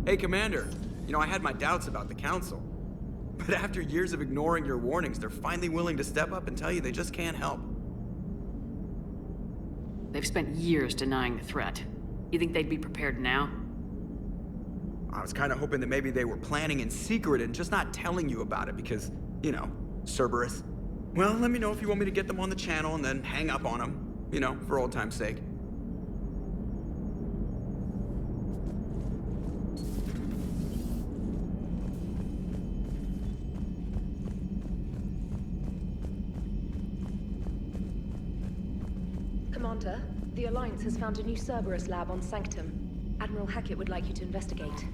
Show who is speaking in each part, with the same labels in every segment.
Speaker 1: Hey, Commander. You know, I had my doubts about the Council. But after years of ignoring your warnings, they're finally willing to step up and tell you they just can't help.
Speaker 2: They've spent years denying the threat. You think they'd be prepared now?
Speaker 1: I was kind of hoping that maybe they were planning in secret and just not telling you about it because, you know, Cerberus. Well, let me know if you want me to get them on the channel and then hang up on them. You know, for old time's sake.
Speaker 3: Commander, the Alliance has found a new Cerberus lab on Sanctum. Admiral Hackett would like you to investigate.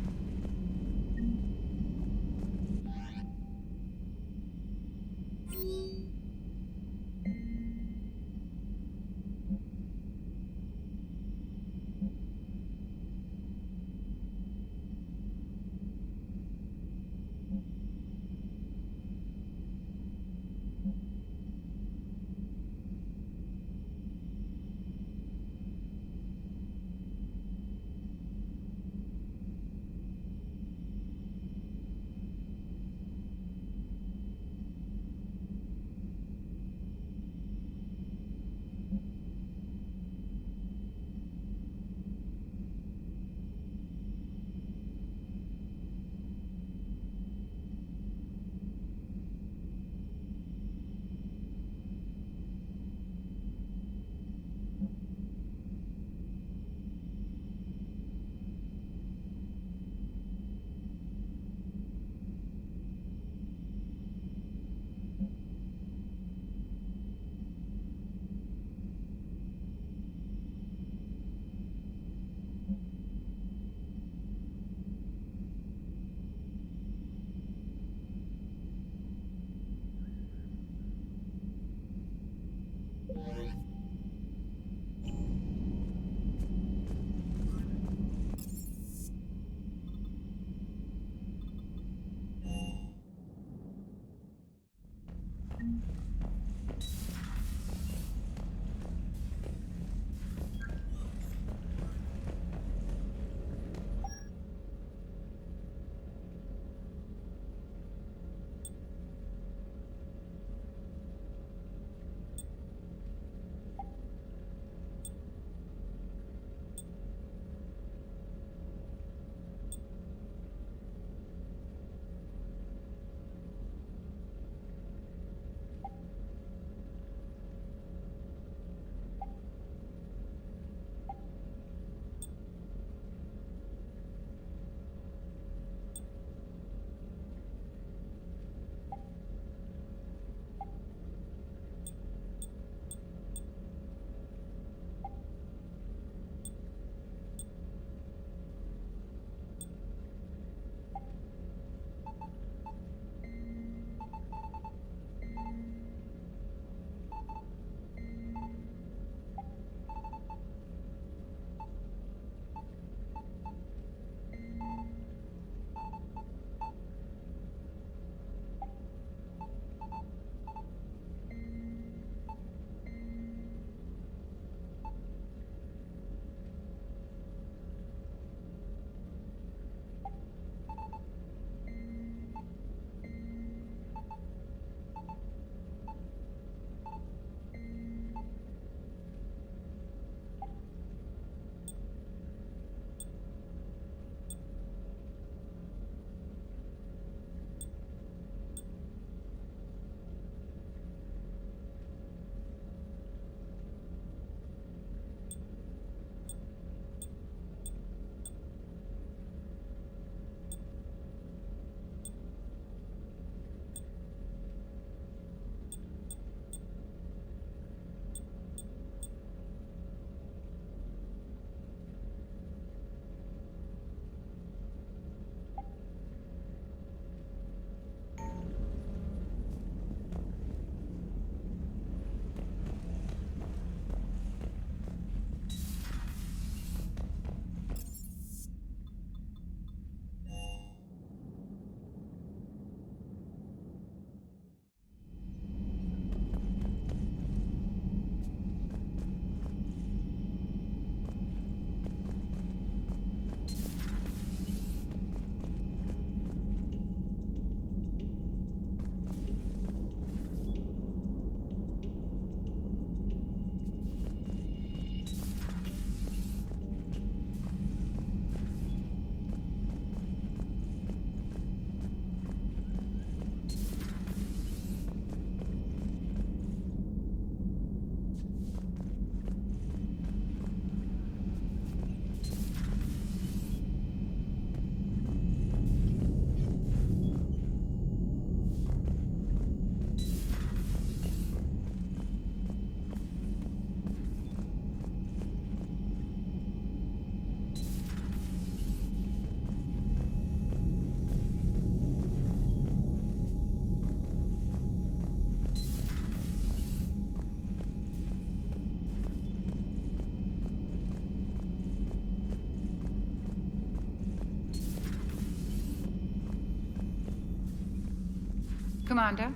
Speaker 4: Commander?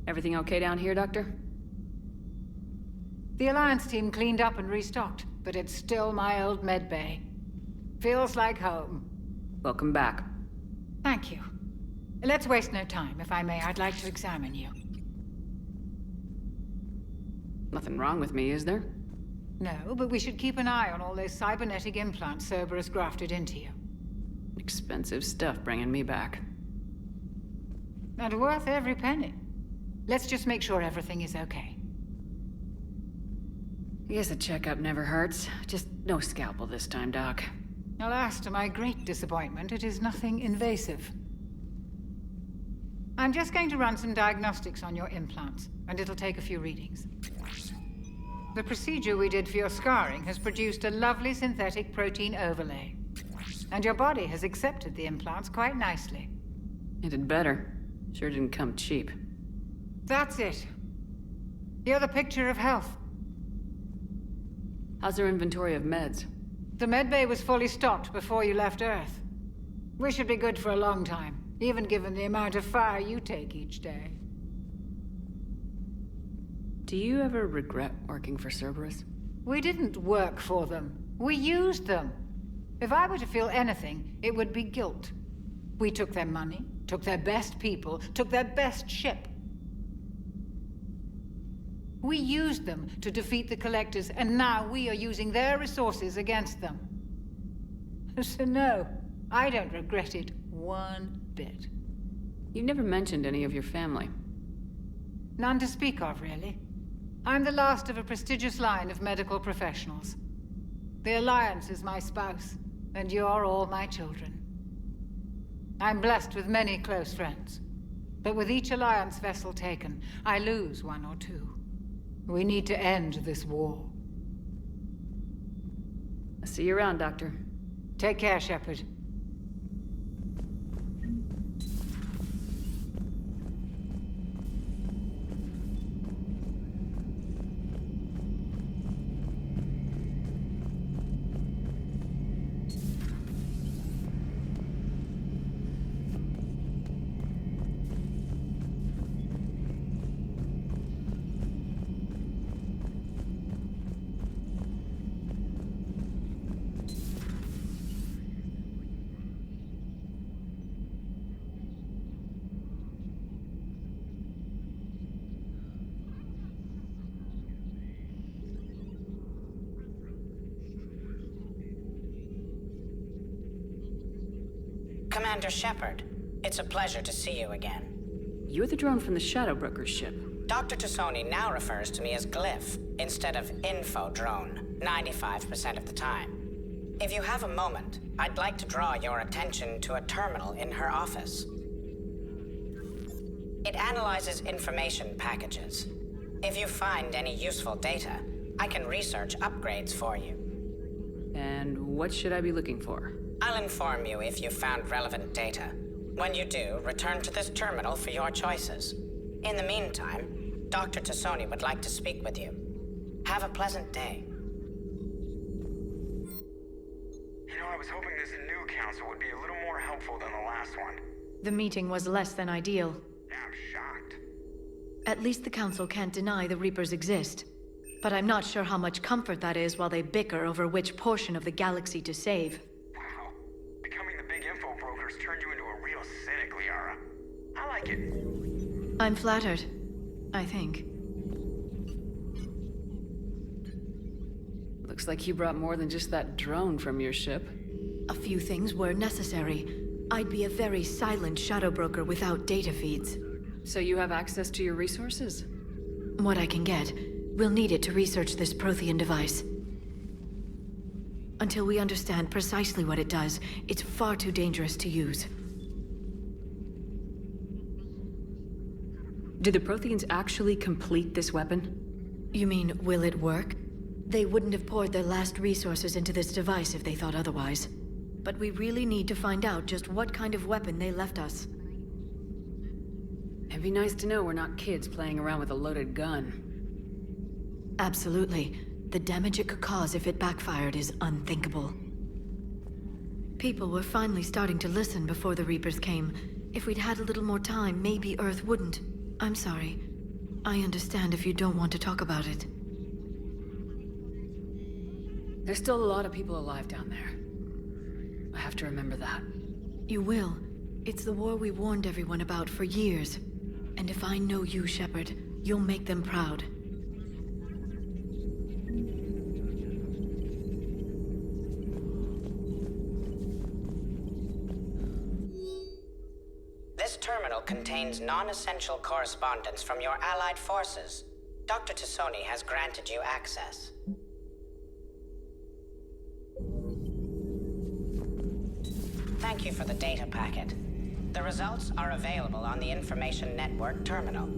Speaker 2: Everything okay down here, Doctor?
Speaker 4: The Alliance team cleaned up and restocked, but it's still my old medbay. Feels like home.
Speaker 2: Welcome back.
Speaker 4: Thank you. Let's waste no time. If I may, I'd like to examine you.
Speaker 2: Nothing wrong with me, is there?
Speaker 4: No, but we should keep an eye on all those cybernetic implants Cerberus grafted into you.
Speaker 2: Expensive stuff bringing me back.
Speaker 4: And worth every penny. Let's just make sure everything is okay.
Speaker 2: I guess a checkup never hurts. Just no scalpel this time, Doc.
Speaker 4: Alas, to my great disappointment, it is nothing invasive. I'm just going to run some diagnostics on your implants, and it'll take a few readings. The procedure we did for your scarring has produced a lovely synthetic protein overlay. And your body has accepted the implants quite nicely.
Speaker 2: It did better. Sure didn't come cheap.
Speaker 4: That's it. You're the picture of health.
Speaker 2: How's their inventory of meds?
Speaker 4: The medbay was fully stocked before you left Earth. We should be good for a long time, even given the amount of fire you take each day.
Speaker 2: Do you ever regret working for Cerberus?
Speaker 4: We didn't work for them. We used them. If I were to feel anything, it would be guilt. We took their money, took their best people, took their best ship. We used them to defeat the Collectors, and now we are using their resources against them. So no, I don't regret it one bit.
Speaker 2: You never mentioned any of your family.
Speaker 4: None to speak of, really. I'm the last of a prestigious line of medical professionals. The Alliance is my spouse, and you're all my children. I'm blessed with many close friends, but with each Alliance vessel taken, I lose one or two. We need to end this war.
Speaker 2: I'll see you around, Doctor.
Speaker 4: Take care, Shepard.
Speaker 5: Commander Shepard, it's a pleasure to see you again.
Speaker 2: You're the drone from the Shadow Broker's ship.
Speaker 5: Dr. Tassoni now refers to me as Glyph instead of Info Drone, 95% of the time. If you have a moment, I'd like to draw your attention to a terminal in her office. It analyzes information packages. If you find any useful data, I can research upgrades for you.
Speaker 2: And what should I be looking for?
Speaker 5: I'll inform you if you found relevant data. When you do, return to this terminal for your choices. In the meantime, Dr. Tassoni would like to speak with you. Have a pleasant day.
Speaker 1: You know, I was hoping this new council would be a little more helpful than the last one.
Speaker 3: The meeting was less than ideal.
Speaker 1: Yeah, I'm shocked.
Speaker 3: At least the council can't deny the Reapers exist. But I'm not sure how much comfort that is while they bicker over which portion of the galaxy to save.
Speaker 1: Wow. Becoming the big info brokers turned you into a real cynic, Liara. I like it.
Speaker 3: I'm flattered. I think.
Speaker 2: Looks like you brought more than just that drone from your ship.
Speaker 3: A few things were necessary. I'd be a very silent shadow broker without data feeds.
Speaker 2: So you have access to your resources?
Speaker 3: What I can get. We'll need it to research this Prothean device. Until we understand precisely what it does, it's far too dangerous to use.
Speaker 2: Did the Protheans actually complete this weapon?
Speaker 3: You mean, will it work? They wouldn't have poured their last resources into this device if they thought otherwise. But we really need to find out just what kind of weapon they left us.
Speaker 2: It'd be nice to know we're not kids playing around with a loaded gun.
Speaker 3: Absolutely. The damage it could cause if it backfired is unthinkable. People were finally starting to listen before the Reapers came, If we'd had a little more time, maybe Earth wouldn't. I'm sorry. I understand if you don't want to talk about it.
Speaker 2: There's still a lot of people alive down there. I have to remember that.
Speaker 3: You will. It's the war we warned everyone about for years. And if I know you, Shepard, you'll make them proud.
Speaker 5: This terminal contains non-essential correspondence from your allied forces. Dr. Tassoni has granted you access. Thank you for the data packet. The results are available on the Information Network terminal.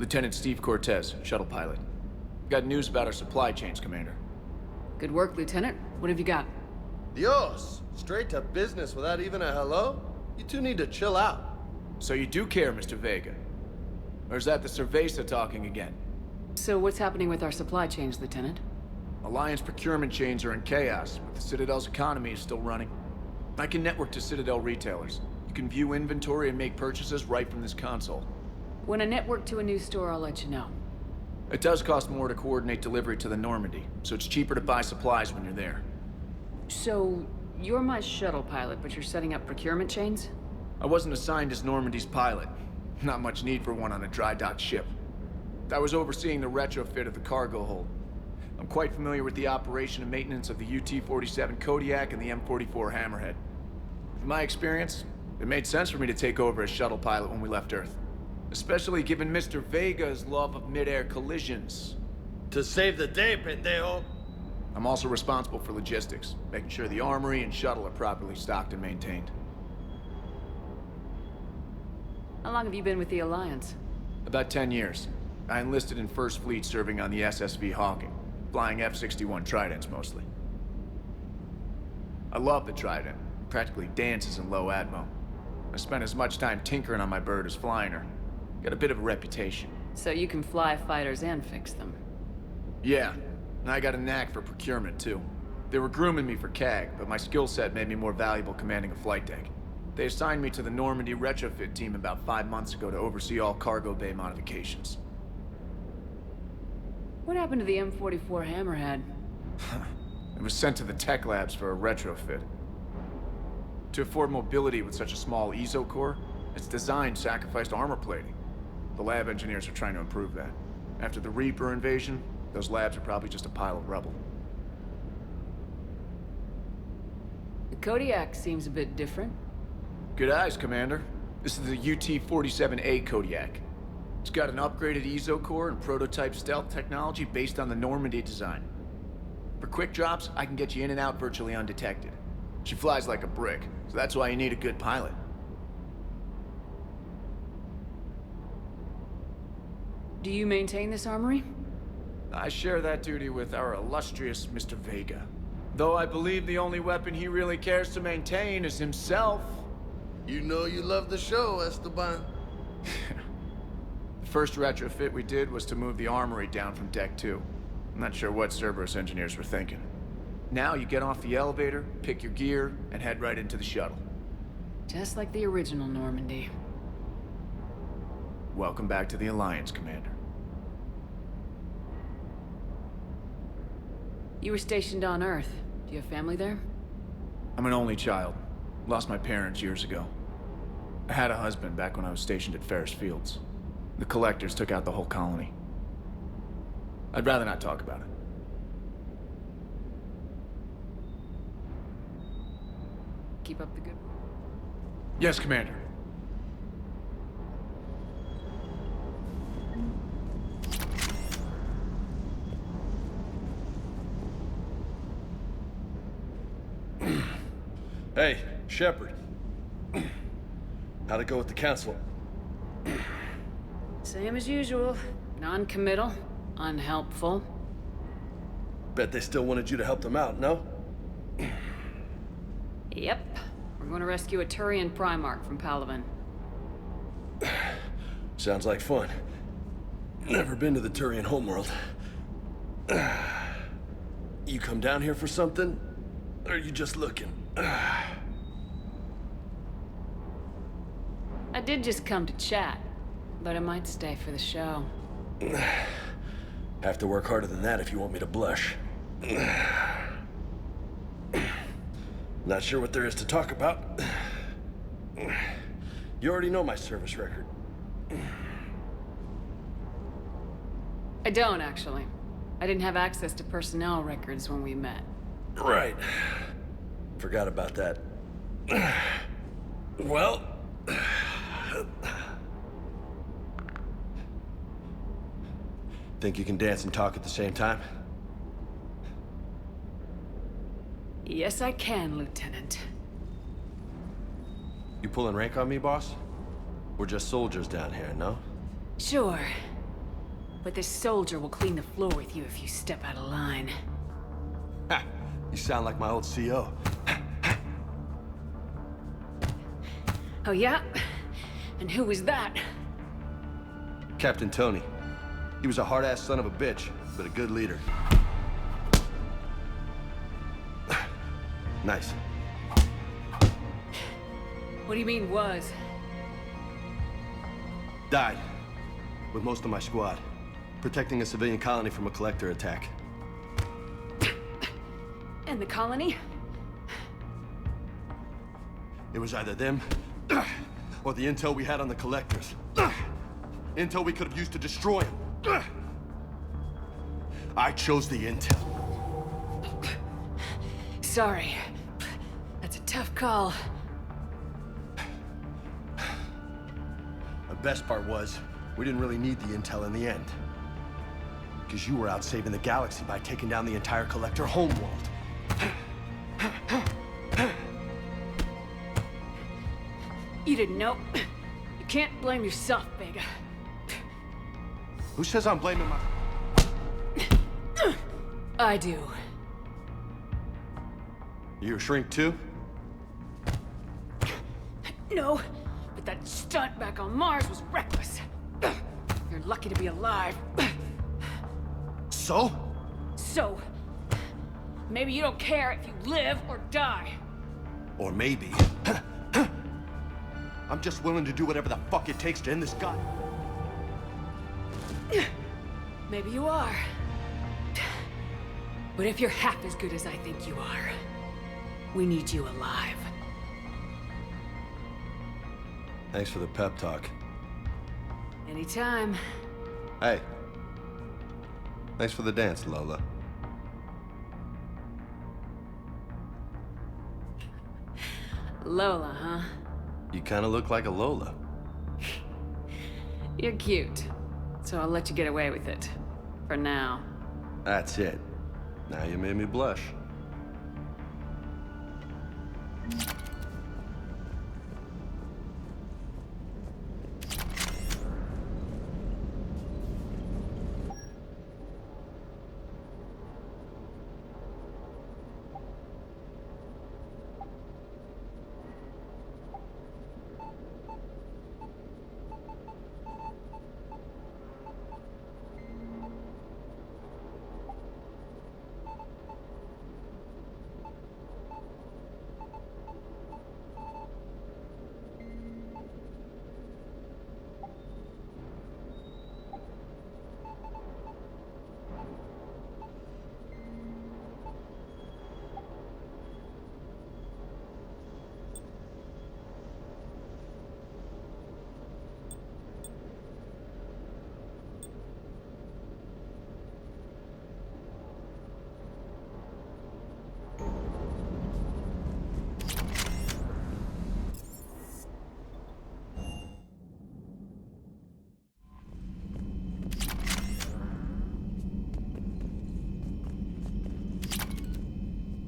Speaker 6: Lieutenant Steve Cortez, shuttle pilot. Got news about our supply chains, Commander.
Speaker 2: Good work, Lieutenant. What have you got?
Speaker 7: Dios! Straight to business without even a hello? You two need to chill out.
Speaker 6: So you do care, Mr. Vega? Or is that the Cerveza talking again?
Speaker 2: So what's happening with our supply chains, Lieutenant?
Speaker 6: Alliance procurement chains are in chaos, but the Citadel's economy is still running. I can network to Citadel retailers. You can view inventory and make purchases right from this console.
Speaker 2: When I network to a new store, I'll let you know.
Speaker 6: It does cost more to coordinate delivery to the Normandy, so it's cheaper to buy supplies when you're there.
Speaker 2: So, you're my shuttle pilot, but you're setting up procurement chains?
Speaker 6: I wasn't assigned as Normandy's pilot. Not much need for one on a dry dock ship. I was overseeing the retrofit of the cargo hold. I'm quite familiar with the operation and maintenance of the UT-47 Kodiak and the M44 Hammerhead. From my experience, it made sense for me to take over as shuttle pilot when we left Earth. Especially given Mr. Vega's love of mid-air collisions.
Speaker 7: To save the day, pendejo.
Speaker 6: I'm also responsible for logistics, making sure the armory and shuttle are properly stocked and maintained.
Speaker 2: How long have you been with the Alliance?
Speaker 6: About 10 years. I enlisted in First Fleet serving on the SSV Hawking, flying F-61 Tridents mostly. I love the Trident. It practically dances in low atmo. I spent as much time tinkering on my bird as flying her. Got a bit of a reputation.
Speaker 2: So you can fly fighters and fix them.
Speaker 6: Yeah, and I got a knack for procurement too. They were grooming me for CAG, but my skill set made me more valuable commanding a flight deck. They assigned me to the Normandy retrofit team about 5 months ago to oversee all cargo bay modifications.
Speaker 2: What happened to the M44 Hammerhead?
Speaker 6: It was sent to the tech labs for a retrofit. To afford mobility with such a small ESO core, its design sacrificed armor plating. The lab engineers are trying to improve that. After the Reaper invasion, those labs are probably just a pile of rubble.
Speaker 2: The Kodiak seems a bit different.
Speaker 6: Good eyes, Commander. This is the UT-47A Kodiak. It's got an upgraded ESO core and prototype stealth technology based on the Normandy design. For quick drops, I can get you in and out virtually undetected. She flies like a brick, so that's why you need a good pilot.
Speaker 2: Do you maintain this armory?
Speaker 6: I share that duty with our illustrious Mr. Vega. Though I believe the only weapon he really cares to maintain is himself.
Speaker 7: You know you love the show, Esteban.
Speaker 6: The first retrofit we did was to move the armory down from Deck 2. I'm not sure what Cerberus engineers were thinking. Now you get off the elevator, pick your gear, and head right into the shuttle.
Speaker 2: Just like the original Normandy.
Speaker 6: Welcome back to the Alliance, Commander.
Speaker 2: You were stationed on Earth. Do you have family there?
Speaker 6: I'm an only child. Lost my parents years ago. I had a husband back when I was stationed at Ferris Fields. The Collectors took out the whole colony. I'd rather not talk about it.
Speaker 2: Keep up the good work.
Speaker 6: Yes, Commander.
Speaker 7: Hey, Shepard. How'd it go with the council?
Speaker 2: Same as usual. Non-committal. Unhelpful.
Speaker 7: Bet they still wanted you to help them out, no?
Speaker 2: Yep. We're going to rescue a Turian Primarch from Palaven.
Speaker 7: Sounds like fun. Never been to the Turian homeworld. You come down here for something? Or are you just looking?
Speaker 2: I did just come to chat, but I might stay for the show.
Speaker 7: Have to work harder than that if you want me to blush. Not sure what there is to talk about. You already know my service record.
Speaker 2: I don't, actually. I didn't have access to personnel records when we met.
Speaker 7: Right. Forgot about that. Well... Think you can dance and talk at the same time?
Speaker 2: Yes, I can, Lieutenant.
Speaker 7: You pulling rank on me, boss? We're just soldiers down here, no?
Speaker 2: Sure. But this soldier will clean the floor with you if you step out of line.
Speaker 7: Ha! You sound like my old CO.
Speaker 2: Oh, yeah? And who was that?
Speaker 7: Captain Tony. He was a hard-ass son of a bitch, but a good leader. Nice.
Speaker 2: What do you mean, was?
Speaker 7: Died. With most of my squad. Protecting a civilian colony from a collector attack.
Speaker 2: And the colony?
Speaker 7: It was either them, or the intel we had on the collectors. Intel we could have used to destroy them. I chose the intel.
Speaker 2: Sorry. That's a tough call.
Speaker 7: The best part was, we didn't really need the intel in the end. Because you were out saving the galaxy by taking down the entire collector homeworld.
Speaker 2: You didn't know. You can't blame yourself, Vega.
Speaker 7: Who says I'm blaming my...
Speaker 2: I do.
Speaker 7: You a shrink too?
Speaker 2: No, but that stunt back on Mars was reckless. You're lucky to be alive.
Speaker 7: So?
Speaker 2: So, maybe you don't care if you live or die.
Speaker 7: Or maybe... I'm just willing to do whatever the fuck it takes to end this god...
Speaker 2: Maybe you are. But if you're half as good as I think you are, we need you alive.
Speaker 7: Thanks for the pep talk.
Speaker 2: Anytime.
Speaker 7: Hey. Thanks for the dance, Lola.
Speaker 2: Lola, huh?
Speaker 7: You kinda look like a Lola.
Speaker 2: You're cute. So I'll let you get away with it. For now.
Speaker 7: That's it. Now you made me blush.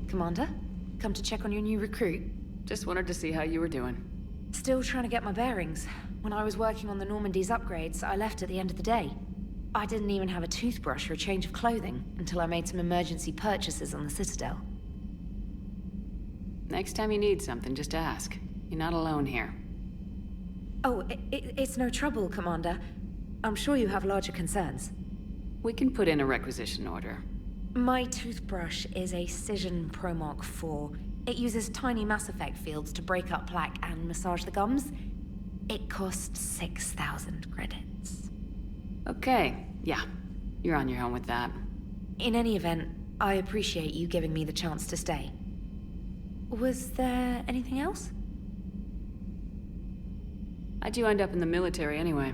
Speaker 8: Commander, come to check on your new recruit.
Speaker 2: Just wanted to see how you were doing.
Speaker 8: Still trying to get my bearings. When I was working on the Normandy's upgrades, I left at the end of the day. I didn't even have a toothbrush or a change of clothing until I made some emergency purchases on the Citadel.
Speaker 2: Next time you need something, just ask. You're not alone here.
Speaker 8: Oh, it's no trouble, Commander. I'm sure you have larger concerns.
Speaker 2: We can put in a requisition order.
Speaker 8: My toothbrush is a Cision Pro Mark IV. It uses tiny Mass Effect fields to break up plaque and massage the gums. It costs 6,000 credits.
Speaker 2: Okay, yeah. You're on your own with that.
Speaker 8: In any event, I appreciate you giving me the chance to stay. Was there anything else?
Speaker 2: How'd you end up in the military anyway?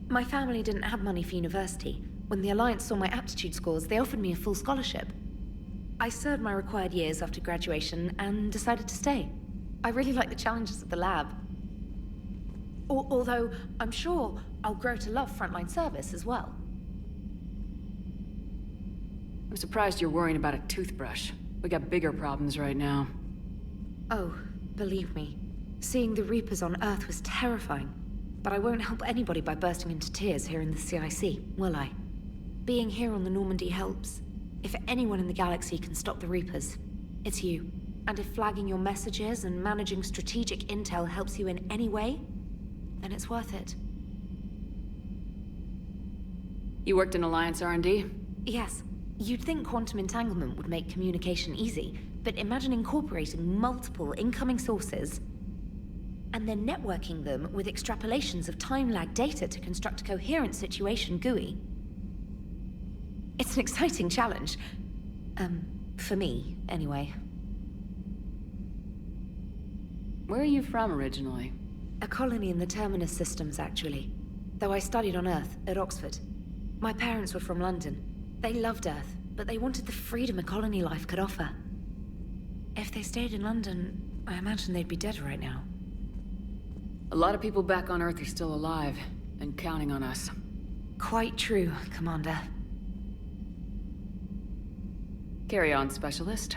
Speaker 8: My family didn't have money for university. When the Alliance saw my aptitude scores, they offered me a full scholarship. I served my required years after graduation and decided to stay. I really like the challenges of the lab. Although, I'm sure I'll grow to love frontline service as well.
Speaker 2: I'm surprised you're worrying about a toothbrush. We got bigger problems right now.
Speaker 8: Oh, believe me. Seeing the Reapers on Earth was terrifying. But I won't help anybody by bursting into tears here in the CIC, will I? Being here on the Normandy helps. If anyone in the galaxy can stop the Reapers, it's you. And if flagging your messages and managing strategic intel helps you in any way, then it's worth it.
Speaker 2: You worked in Alliance R&D?
Speaker 8: Yes. You'd think quantum entanglement would make communication easy, but imagine incorporating multiple incoming sources and then networking them with extrapolations of time-lag data to construct a coherent situation GUI. It's an exciting challenge. For me, anyway.
Speaker 2: Where are you from originally?
Speaker 8: A colony in the Terminus systems, actually. Though I studied on Earth, at Oxford. My parents were from London. They loved Earth, but they wanted the freedom a colony life could offer. If they stayed in London, I imagine they'd be dead right now.
Speaker 2: A lot of people back on Earth are still alive, and counting on us.
Speaker 8: Quite true, Commander.
Speaker 2: Carry on, Specialist.